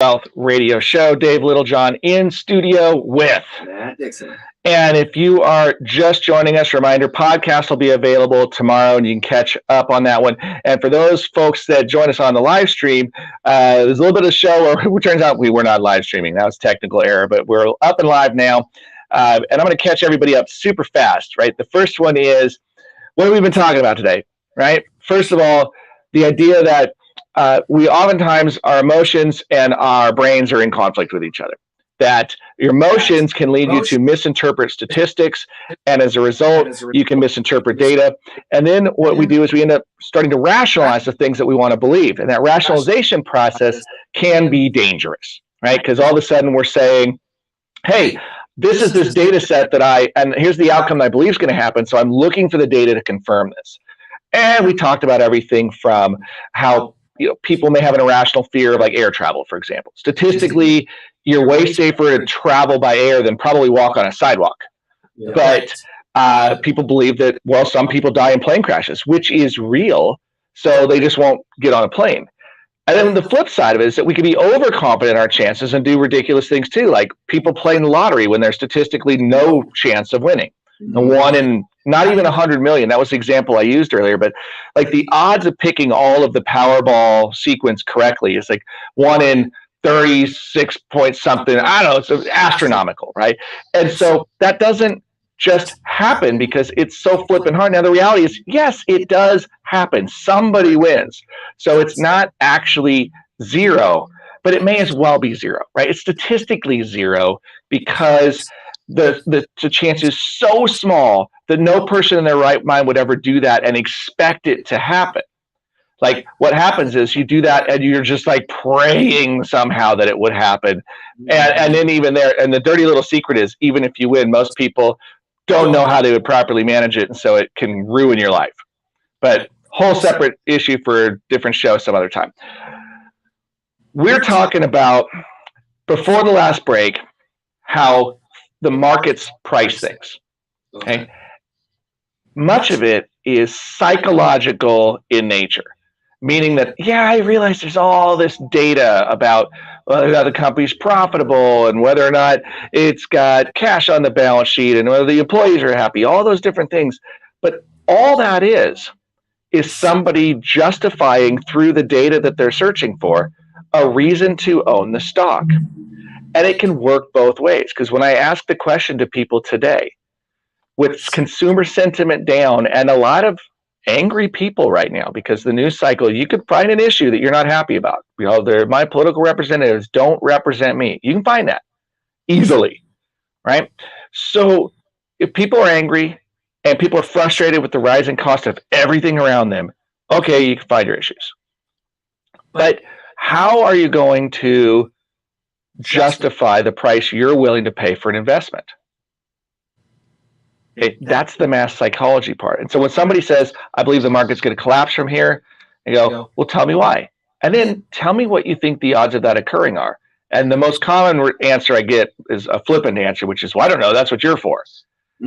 Wealth Radio Show. Dave Littlejohn in studio with Matt Dixon. And if you are just joining us, reminder, podcast will be available tomorrow and you can catch up on that one. And for those folks that join us on the live stream, there's a little bit of show where it turns out we were not live streaming. That was technical error, but we're up and live now. And I'm going to catch everybody up super fast, right? The first one is, what have we been talking about today, right? First of all, the idea that we oftentimes, our emotions and our brains are in conflict with each other. That your emotions can lead you to misinterpret statistics, and as a result, you can misinterpret data. And then what we do is we end up starting to rationalize the things that we want to believe. And that rationalization process can be dangerous, right? Because all of a sudden we're saying, hey, this is this data set and here's the outcome that I believe is going to happen, so I'm looking for the data to confirm this. And we talked about everything from how people may have an irrational fear of like air travel, for example. Statistically, you're way safer to travel by air than probably walk on a sidewalk. Yeah. But people believe that, well, some people die in plane crashes, which is real, so they just won't get on a plane. And then the flip side of it is that we can be overconfident in our chances and do ridiculous things too, like people playing the lottery when there's statistically no chance of winning. And one in not even 100 million. That was the example I used earlier, but like the odds of picking all of the Powerball sequence correctly is like 1 in 36 point something. I don't know. It's astronomical, right? And so that doesn't just happen because it's so flipping hard. Now the reality is, yes, it does happen. Somebody wins. So it's not actually zero, but it may as well be zero, right? It's statistically zero because the chance is so small that no person in their right mind would ever do that and expect it to happen. Like what happens is you do that and you're just like praying somehow that it would happen. And then even there, and the dirty little secret is, even if you win, most people don't know how to properly manage it, and so it can ruin your life. But whole separate issue for a different show some other time. We're talking about, before the last break, how the markets price things. Okay. Much of it is psychological in nature, meaning that, yeah, I realize there's all this data about whether or not the company's profitable and whether or not it's got cash on the balance sheet and whether the employees are happy, all those different things. But all that is somebody justifying through the data that they're searching for a reason to own the stock. And it can work both ways, because when I ask the question to people today, with consumer sentiment down and a lot of angry people right now because the news cycle, you could find an issue that you're not happy about. My political representatives don't represent me. You can find that easily, right? So if people are angry and people are frustrated with the rising cost of everything around them, okay, you can find your issues. But how are you going to justify the price you're willing to pay for an investment? That's the mass psychology part. And so when somebody says, I believe the market's going to collapse from here, I go, well, tell me why. And then tell me what you think the odds of that occurring are. And the most common answer I get is a flippant answer, which is, well, I don't know, that's what you're for.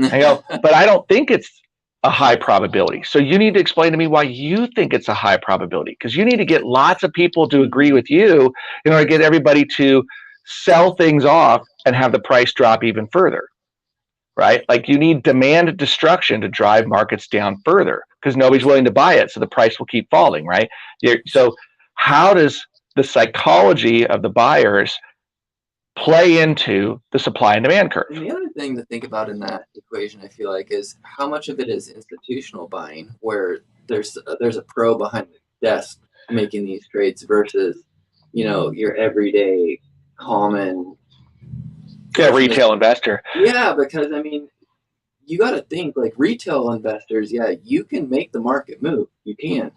I go, but I don't think it's a high probability. So you need to explain to me why you think it's a high probability, because you need to get lots of people to agree with you in order to get everybody to sell things off and have the price drop even further, right? Like you need demand destruction to drive markets down further because nobody's willing to buy it, so the price will keep falling, right? So how does the psychology of the buyers play into the supply and demand curve? And the other thing to think about in that equation, I feel like, is how much of it is institutional buying, where there's a pro behind the desk making these trades versus, your everyday common retail investor. Yeah, because you got to think like retail investors. Yeah, you can make the market move. You can,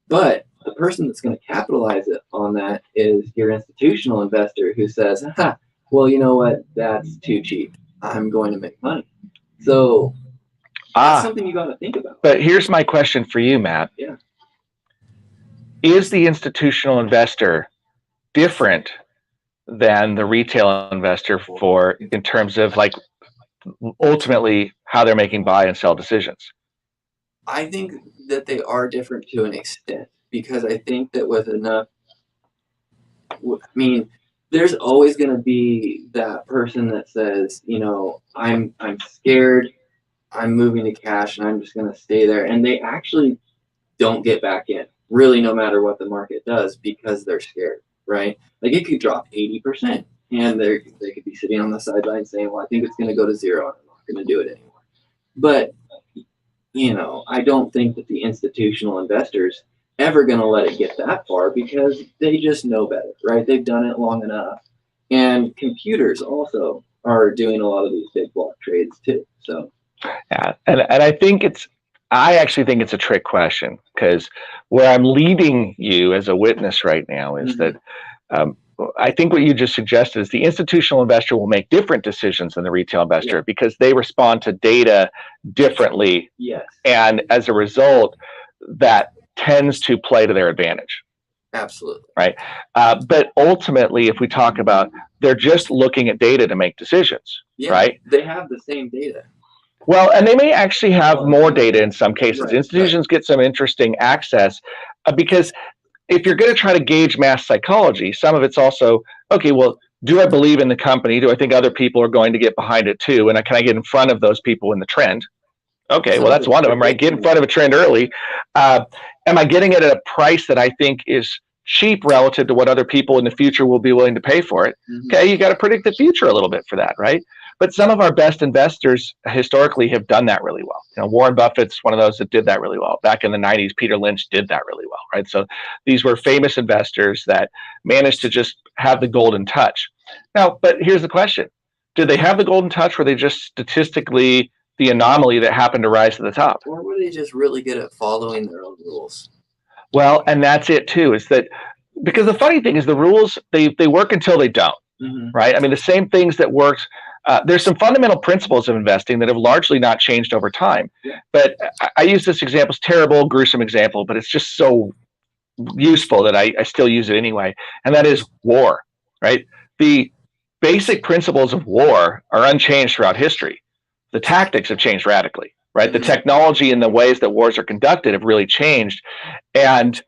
but the person that's going to capitalize it on that is your institutional investor who says, well, you know what? That's too cheap. I'm going to make money. So that's something you got to think about. But here's my question for you, Matt. Yeah. Is the institutional investor different than the retail investor in terms of like ultimately how they're making buy and sell decisions? I think that they are different to an extent, because I think that with enough, there's always going to be that person that says, I'm scared, I'm moving to cash, and I'm just going to stay there. And they actually don't get back in, really, no matter what the market does, because they're scared, right? Like it could drop 80%, and they could be sitting on the sideline saying, well, I think it's going to go to zero, and I'm not going to do it anymore. But, I don't think that the institutional investors ever going to let it get that far, because they just know better, right? They've done it long enough. And computers also are doing a lot of these big block trades too. So yeah, and I actually think it's a trick question, because where I'm leading you as a witness right now is that I think what you just suggested is the institutional investor will make different decisions than the retail investor, because they respond to data differently. Yes. And as a result, that tends to play to their advantage. Absolutely. Right. But ultimately, if we talk about, they're just looking at data to make decisions. Yeah, right. They have the same data. Well, and they may actually have more data in some cases. Right, Institutions get some interesting access because if you're going to try to gauge mass psychology, some of it's also, okay, well, do I believe in the company? Do I think other people are going to get behind it too? And can I get in front of those people in the trend? Okay, well, that's one of them, right? Get in front of a trend early. Am I getting it at a price that I think is cheap relative to what other people in the future will be willing to pay for it? Okay, you got to predict the future a little bit for that, right? But some of our best investors historically have done that really well. Warren Buffett's one of those that did that really well. Back in the 90s, Peter Lynch did that really well, right? So these were famous investors that managed to just have the golden touch. Now, but here's the question. Did they have the golden touch? Were they just statistically the anomaly that happened to rise to the top? Or were they just really good at following their own rules? Well, and that's it too, is that because the funny thing is the rules, they work until they don't, right? I mean, the same things that worked, there's some fundamental principles of investing that have largely not changed over time. But I use this example, it's terrible, gruesome example, but it's just so useful that I still use it anyway. And that is war, right? The basic principles of war are unchanged throughout history. The tactics have changed radically, right? The technology and the ways that wars are conducted have really changed. And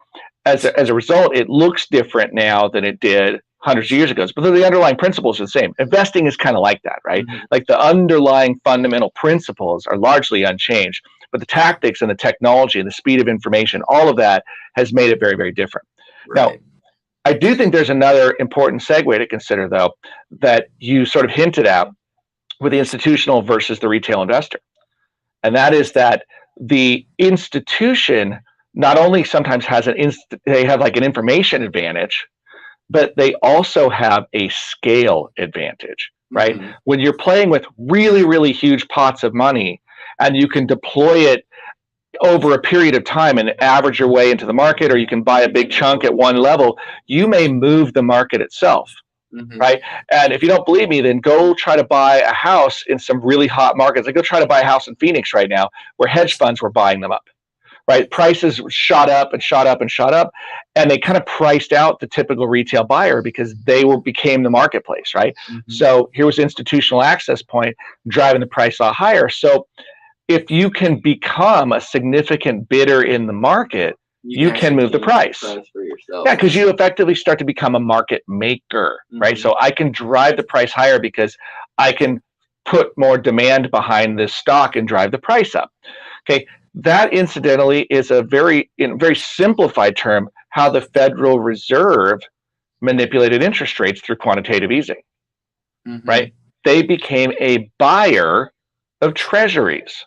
as a result, it looks different now than it did hundreds of years ago. But the underlying principles are the same. Investing is kind of like that, right? Like the underlying fundamental principles are largely unchanged, but the tactics and the technology and the speed of information, all of that has made it very, very different. Now, I do think there's another important segue to consider, though, that you sort of hinted at with the institutional versus the retail investor. And that is that the institution not only sometimes has they have like an information advantage, but they also have a scale advantage, right? When you're playing with really, really huge pots of money and you can deploy it over a period of time and average your way into the market, or you can buy a big chunk at one level, you may move the market itself. Right. And if you don't believe me, then go try to buy a house in some really hot markets. Like go try to buy a house in Phoenix right now where hedge funds were buying them up. Right. Prices shot up and shot up and shot up. And they kind of priced out the typical retail buyer because they became the marketplace. Right. So here was institutional access point driving the price a lot higher. So if you can become a significant bidder in the market, you can move the price. Yeah, because you effectively start to become a market maker, right? So I can drive the price higher because I can put more demand behind this stock and drive the price up. Okay, that incidentally is a very simplified term, how the Federal Reserve manipulated interest rates through quantitative easing, right? They became a buyer of treasuries.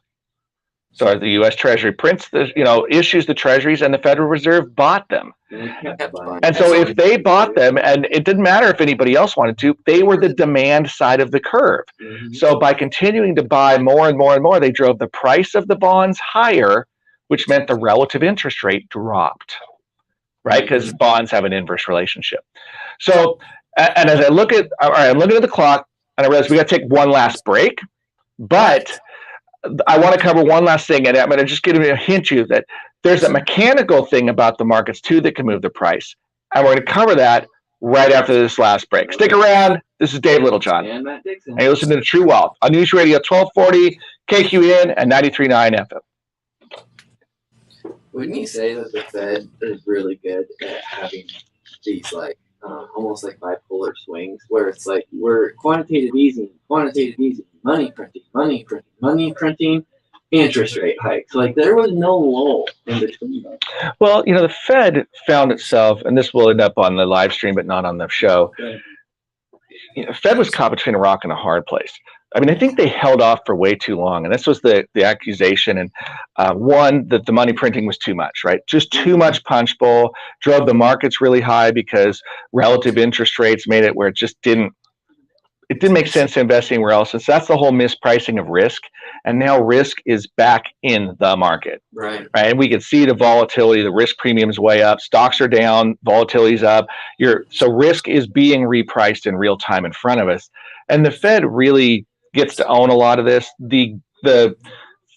So the U.S. Treasury prints issues the treasuries, and the Federal Reserve bought them. And so if they bought them, and it didn't matter if anybody else wanted to, they were the demand side of the curve. So by continuing to buy more and more and more, they drove the price of the bonds higher, which meant the relative interest rate dropped, right? Because bonds have an inverse relationship. So, and as I look at, all right, I'm looking at the clock, and I realize we got to take one last break, but I want to cover one last thing, and I'm going to just give you a hint you that there's a mechanical thing about the markets too that can move the price. And we're going to cover that right after this last break. Stick around. This is Dave Littlejohn. And Matt Dixon. And you're listening to True Wealth on News Radio 1240, KQN, and 93.9 FM. Wouldn't you say that the Fed is really good at having these like almost like bipolar swings, where it's like we're quantitative easing, money printing, interest rate hikes. Like there was no lull in between them. Well, the Fed found itself, and this will end up on the live stream, but not on the show. Right. Fed was caught between a rock and a hard place. I mean, I think they held off for way too long, and this was the accusation. And one, that the money printing was too much, right? Just too much punch bowl, drove the markets really high because relative interest rates made it where it just didn't make sense to invest anywhere else. And so that's the whole mispricing of risk. And now risk is back in the market. Right. And we can see the volatility, the risk premiums way up, stocks are down, volatility's up. So risk is being repriced in real time in front of us. And the Fed really gets to own a lot of this. The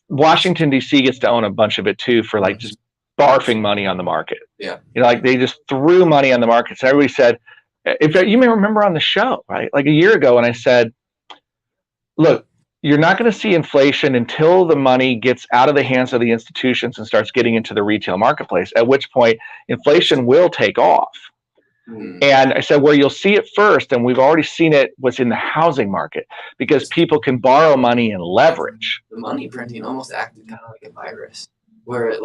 Washington, D.C. gets to own a bunch of it too, for like just barfing money on the market. Yeah. Like they just threw money on the market. So everybody said, if you may remember on the show, right, like a year ago when I said, look, you're not going to see inflation until the money gets out of the hands of the institutions and starts getting into the retail marketplace, at which point inflation will take off. And I said, where you'll see it first, and we've already seen it, was in the housing market, because people can borrow money and leverage. The money printing almost acted kind of like a virus, where it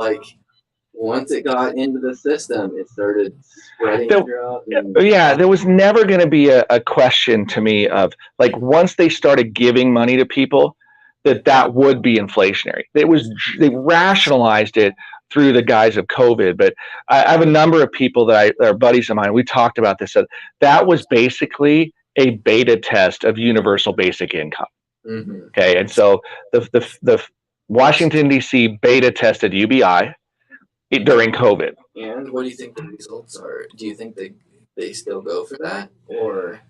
once it got into the system, it started spreading throughout. There was never going to be a question to me of, like, once they started giving money to people, that would be inflationary. They rationalized it through the guise of COVID. But I have a number of people that are buddies of mine. We talked about this. That was basically a beta test of universal basic income. Mm-hmm. Okay, and so the Washington, D.C. beta tested UBI during COVID. And what do you think the results are? Do you think they still go for that? Or,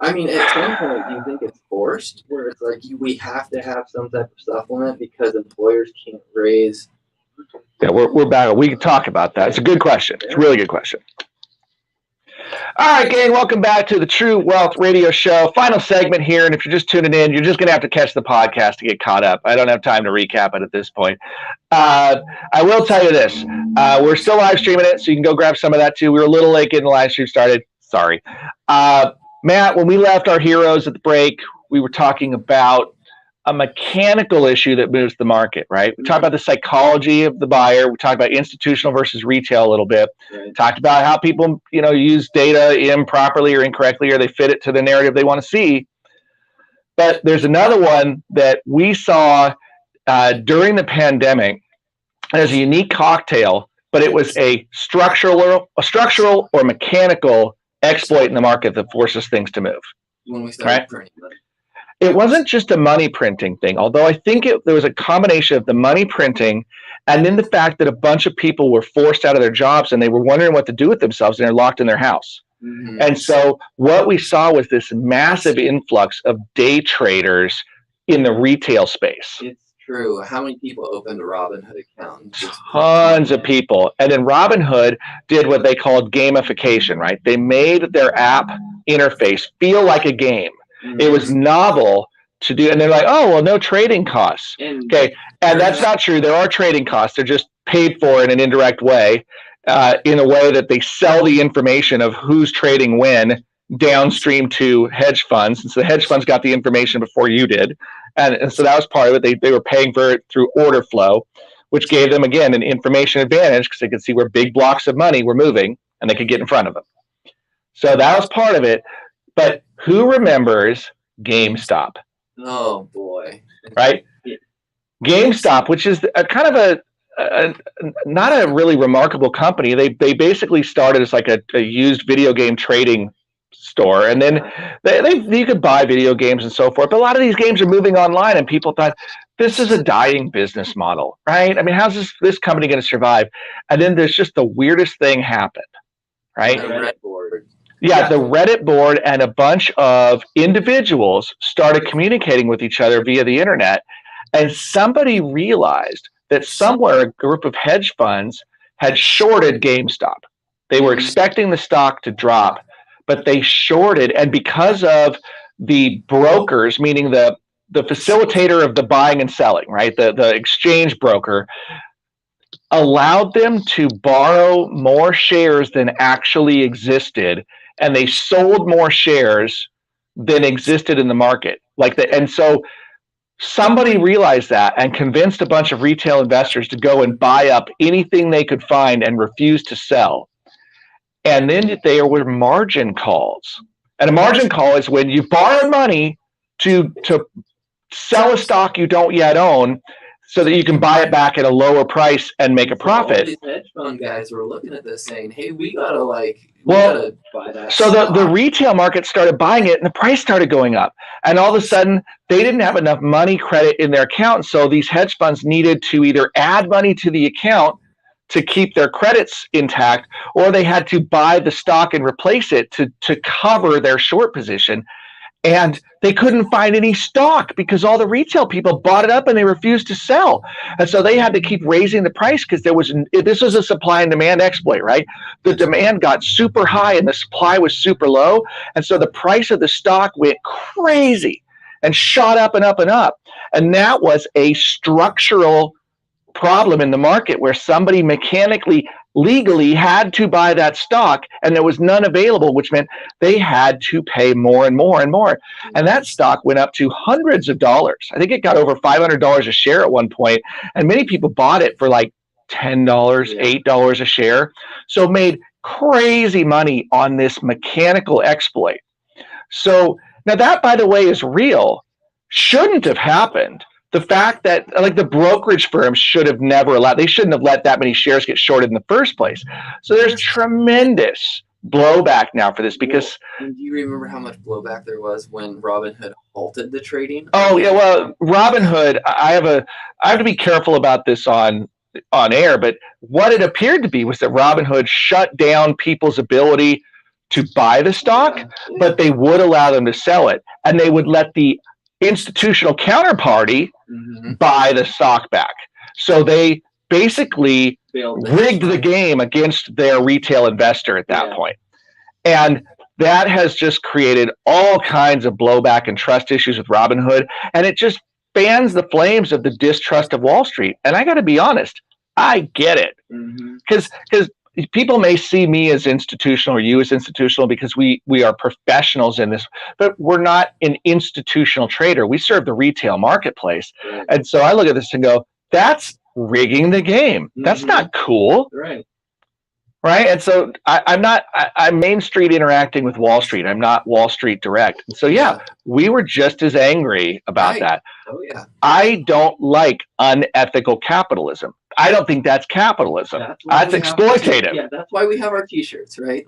I mean, at some point, do you think it's forced, where it's like we have to have some type of supplement because employers can't raise? Yeah, we're back. We can talk about that. It's a good question. It's a really good question. All right, gang, welcome back to the True Wealth Radio Show. Final segment here, and if you're just tuning in, you're just going to have to catch the podcast to get caught up. I don't have time to recap it at this point. I will tell you this. We're still live streaming it, so you can go grab some of that too. We were a little late getting the live stream started. Sorry. Matt, when we left our heroes at the break, we were talking about a mechanical issue that moves the market, right? We talked about the psychology of the buyer. We talked about institutional versus retail a little bit. Right. Talked about how people, use data improperly or incorrectly, or they fit it to the narrative they want to see. But there's another one that we saw during the pandemic as a unique cocktail, but it was a structural or mechanical exploit in the market that forces things to move. When we started printing money. It wasn't just a money printing thing, although I think there was a combination of the money printing and then the fact that a bunch of people were forced out of their jobs and they were wondering what to do with themselves and they're locked in their house. Mm-hmm. And so what we saw was this massive influx of day traders in the retail space. It's true. How many people opened a Robinhood account? Tons of people. And then Robinhood did what they called gamification, right? They made their app interface feel like a game. Mm-hmm. It was novel to do, and they're like, oh, well, no trading costs. Okay, and that's not true. There are trading costs. They're just paid for in an indirect way, in a way that they sell the information of who's trading when downstream to hedge funds. And so the hedge funds got the information before you did. And so that was part of it. They were paying for it through order flow, which gave them, again, an information advantage because they could see where big blocks of money were moving and they could get in front of them. So that was part of it. But who remembers GameStop? Oh, boy. Right? GameStop, which is a kind of not a really remarkable company. They basically started as like a used video game trading store. And then you could buy video games and so forth. But a lot of these games are moving online, and people thought, this is a dying business model, right? I mean, how's this company going to survive? And then there's just the weirdest thing happened, right? The Reddit board. Yeah, the Reddit board and a bunch of individuals started communicating with each other via the internet. And somebody realized that somewhere a group of hedge funds had shorted GameStop. They were expecting the stock to drop, but they shorted. And because of the brokers, meaning the facilitator of the buying and selling, right, the exchange broker, allowed them to borrow more shares than actually existed. and they sold more shares than existed in the market. And so somebody realized that and convinced a bunch of retail investors to go and buy up anything they could find and refuse to sell. And then there were margin calls. And a margin call is when you borrow money to sell a stock you don't yet own so that you can buy it back at a lower price and make a profit. All these hedge fund guys were looking at this saying, hey, we gotta buy that. So the retail market started buying it and the price started going up. And all of a sudden, they didn't have enough money credit in their account. So these hedge funds needed to either add money to the account to keep their credits intact, or they had to buy the stock and replace it to cover their short position. And they couldn't find any stock because all the retail people bought it up and they refused to sell. And so they had to keep raising the price because this was a supply and demand exploit, right? The demand got super high and the supply was super low. And so the price of the stock went crazy and shot up and up and up. And that was a structural problem in the market where somebody mechanically, legally had to buy that stock and there was none available, which meant they had to pay more and more and more. And that stock went up to hundreds of dollars. I think it got over $500 a share at one point, and many people bought it for like $10, $8 a share. So made crazy money on this mechanical exploit. So now that, by the way, is real. Shouldn't have happened. The fact that the brokerage firms should have never allowed, they shouldn't have let that many shares get shorted in the first place. So there's tremendous blowback now for this because. Do you remember how much blowback there was when Robinhood halted the trading? Oh yeah, well, Robinhood, I have to be careful about this on air, but what it appeared to be was that Robinhood shut down people's ability to buy the stock, but they would allow them to sell it, and they would let the institutional counterparty buy the stock back. So they basically rigged the game against their retail investor at that point. And that has just created all kinds of blowback and trust issues with Robinhood. And it just fans the flames of the distrust of Wall Street. And I got to be honest, I get it. Because people may see me as institutional or you as institutional because we are professionals in this, but we're not an institutional trader. We serve the retail marketplace. Right. And so I look at this and go, that's rigging the game. That's not cool. Right. And so I'm Main Street interacting with Wall Street. I'm not Wall Street direct. And so, we were just as angry about that. Oh, yeah. I don't like unethical capitalism. I don't think that's capitalism. That's exploitative. That's why we have our T-shirts, right?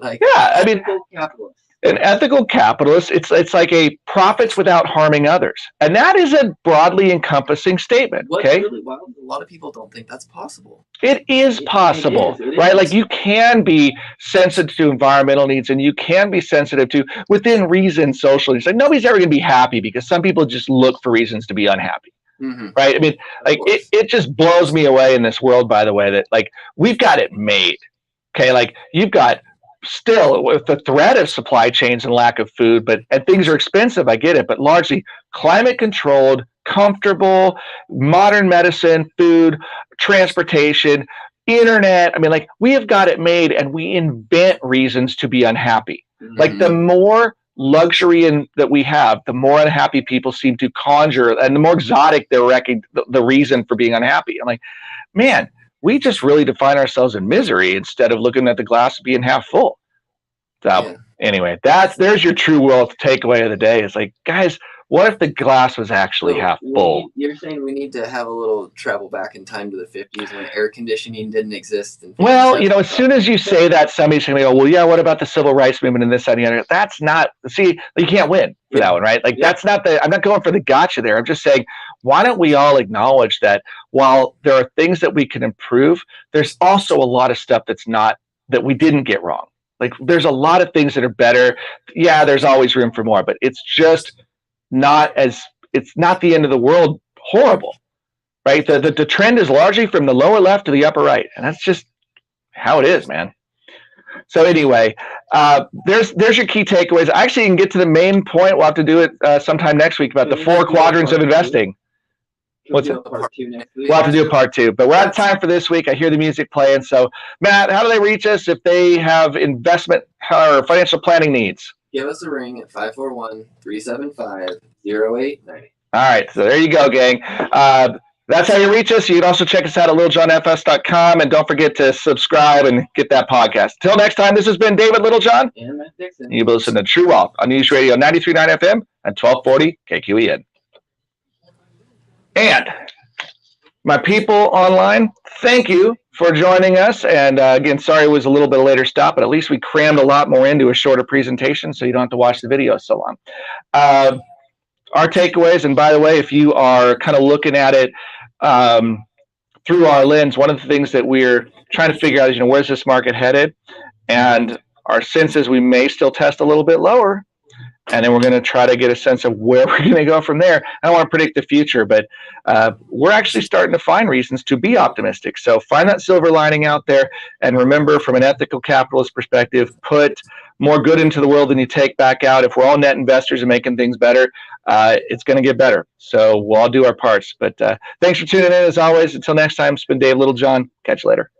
An ethical capitalist, it's like a profits without harming others. And that is a broadly encompassing statement. What's really wild, a lot of people don't think that's possible. It is possible, right? Like you can be sensitive to environmental needs and you can be sensitive to, within reason, social needs. Like nobody's ever going to be happy because some people just look for reasons to be unhappy. Right? I mean, it just blows me away in this world, by the way, that we've got it made. Okay, you've got still with the threat of supply chains and lack of food, and things are expensive, I get it, but largely climate controlled, comfortable, modern medicine, food, transportation, internet. I mean, we have got it made and we invent reasons to be unhappy. The more luxury that we have, the more unhappy people seem to conjure, and the more exotic they're the reason for being unhappy. I'm like, man, we just really define ourselves in misery instead of looking at the glass being half full. So anyway, there's your true wealth takeaway of the day. It's like, guys, what if the glass was actually half full? You're saying we need to have a little travel back in time to the 50s when air conditioning didn't exist. Well, as soon as you say that, somebody's going to go, well, yeah, what about the civil rights movement and this, that, and the other? That's not, you can't win for that one, right? That's not I'm not going for the gotcha there. I'm just saying, why don't we all acknowledge that while there are things that we can improve, there's also a lot of stuff that we didn't get wrong. There's a lot of things that are better. Yeah, there's always room for more, but it's just it's not the end of the world horrible, right? The trend is largely from the lower left to the upper right, and that's just how it is, man. So anyway, there's your key takeaways. Actually, you can get to the main point. We'll have to do it sometime next week about the 4 quadrants of investing. We'll do a part 2 next week. We'll have to do a part 2, but we're out of time for this week. I hear the music playing. So, Matt, how do they reach us if they have investment or financial planning needs? Give us a ring at 541-375-0890. All right, so there you go, gang. That's how you reach us. You can also check us out at littlejohnfs.com, and don't forget to subscribe and get that podcast. Till next time, this has been David Littlejohn. And Matt Dixon. You've been listening to True Wealth on News Radio 93.9 FM and 1240 KQEN. And my people online, thank you for joining us. And again, sorry it was a little bit of a later stop, but at least we crammed a lot more into a shorter presentation so you don't have to watch the video so long. Our takeaways, and by the way, if you are kind of looking at it through our lens, one of the things that we're trying to figure out is, where's this market headed? And our sense is we may still test a little bit lower, and then we're going to try to get a sense of where we're going to go from there. I don't want to predict the future, but we're actually starting to find reasons to be optimistic. So find that silver lining out there, and remember, from an ethical capitalist perspective, put more good into the world than you take back out. If we're all net investors and making things better, it's going to get better. So we'll all do our parts. But thanks for tuning in, as always. Until next time, it's been Dave Littlejohn. Catch you later.